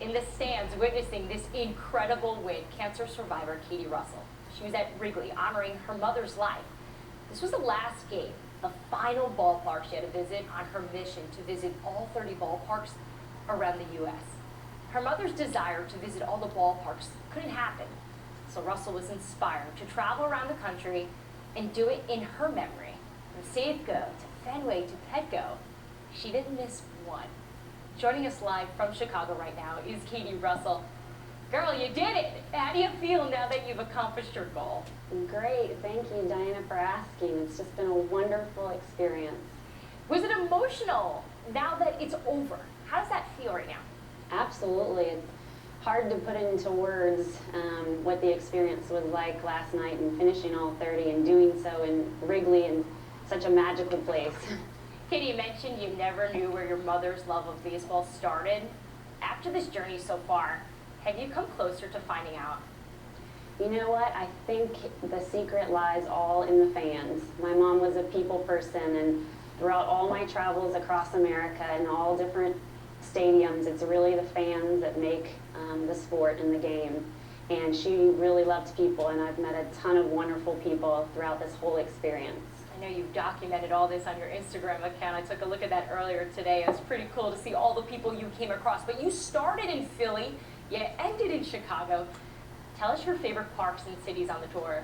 in the stands witnessing this incredible win, cancer survivor Katie Russell. She was at Wrigley honoring her mother's life. This was the last game, the final ballpark she had to visit on her mission to visit all 30 ballparks around the U.S. Her mother's desire to visit all the ballparks couldn't happen, so Russell was inspired to travel around the country and do it in her memory. From Safeco to Fenway to Petco, she didn't miss one. Joining us live from Chicago right now is Katie Russell. Girl, you did it! How do you feel now that you've accomplished your goal? Great, thank you, Diana, for asking. It's just been a wonderful experience. Was it emotional now that it's over? How does that feel right now? Absolutely. It's hard to put into words what the experience was like last night and finishing all 30 and doing so in Wrigley in such a magical place. Katie, you mentioned you never knew where your mother's love of baseball started. After this journey so far, have you come closer to finding out? You know what? I think the secret lies all in the fans. My mom was a people person, and throughout all my travels across America in all different stadiums, it's really the fans that make the sport and the game. And she really loved people, and I've met a ton of wonderful people throughout this whole experience. I know you've documented all this on your Instagram account. I took a look at that earlier today. It was pretty cool to see all the people you came across. But you started in Philly, you ended in Chicago. Tell us your favorite parks and cities on the tour.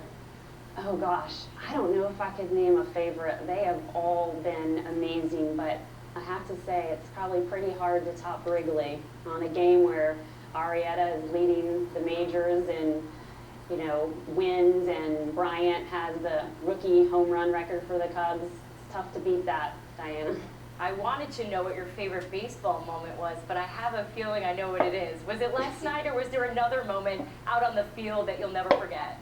Oh gosh, I don't know if I could name a favorite. They have all been amazing, but I have to say it's probably pretty hard to top Wrigley on a game where Arrieta is leading the majors and wins, and Bryant has the rookie home run record for the Cubs. It's tough to beat that, Diana. I wanted to know what your favorite baseball moment was, but I have a feeling I know what it is. Was it last night, or was there another moment out on the field that you'll never forget?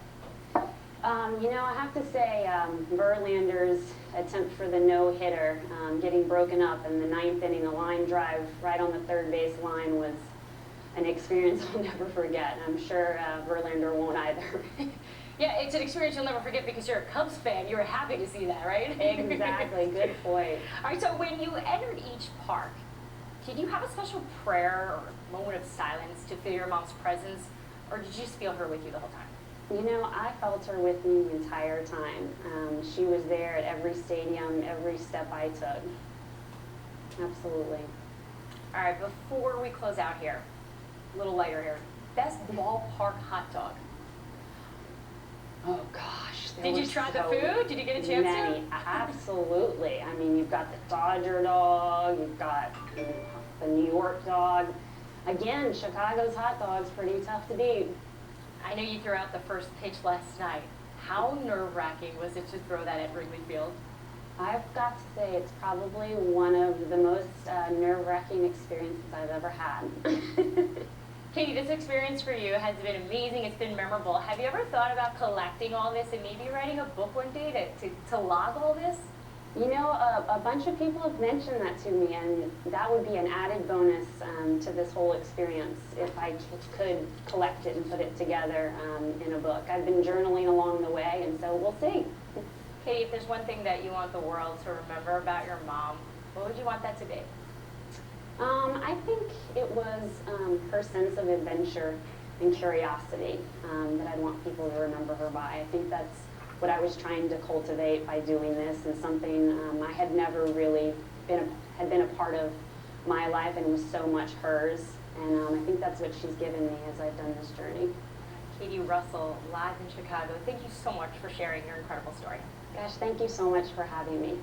I have to say Verlander's attempt for the no-hitter, getting broken up in the ninth inning, a line drive right on the third base line, was an experience I'll never forget. I'm sure Verlander won't either. Yeah, it's an experience you'll never forget because you're a Cubs fan. You were happy to see that, right? Exactly. Good point. All right, so when you entered each park, did you have a special prayer or moment of silence to feel your mom's presence, or did you just feel her with you the whole time? I felt her with me the entire time. She was there at every stadium, every step I took. Absolutely. All right, before we close out here, a little lighter here, best ballpark hot dog. Oh gosh. Did you try the food? Did you get a chance to? Absolutely. I mean, you've got the Dodger dog, you've got the New York dog. Again, Chicago's hot dog's pretty tough to beat. I know you threw out the first pitch last night. How nerve-wracking was it to throw that at Wrigley Field? I've got to say it's probably one of the most nerve-wracking experiences I've ever had. Katie, this experience for you has been amazing. It's been memorable. Have you ever thought about collecting all this and maybe writing a book one day to log all this? A bunch of people have mentioned that to me, and that would be an added bonus to this whole experience if I could collect it and put it together in a book. I've been journaling along the way, and so we'll see. Katie, if there's one thing that you want the world to remember about your mom, what would you want that to be? I think it was her sense of adventure and curiosity that I'd want people to remember her by. I think that's what I was trying to cultivate by doing this, and something I had never really been a part of my life, and was so much hers. And I think that's what she's given me as I've done this journey. Katie Russell, live in Chicago. Thank you so much for sharing your incredible story. Gosh, thank you so much for having me.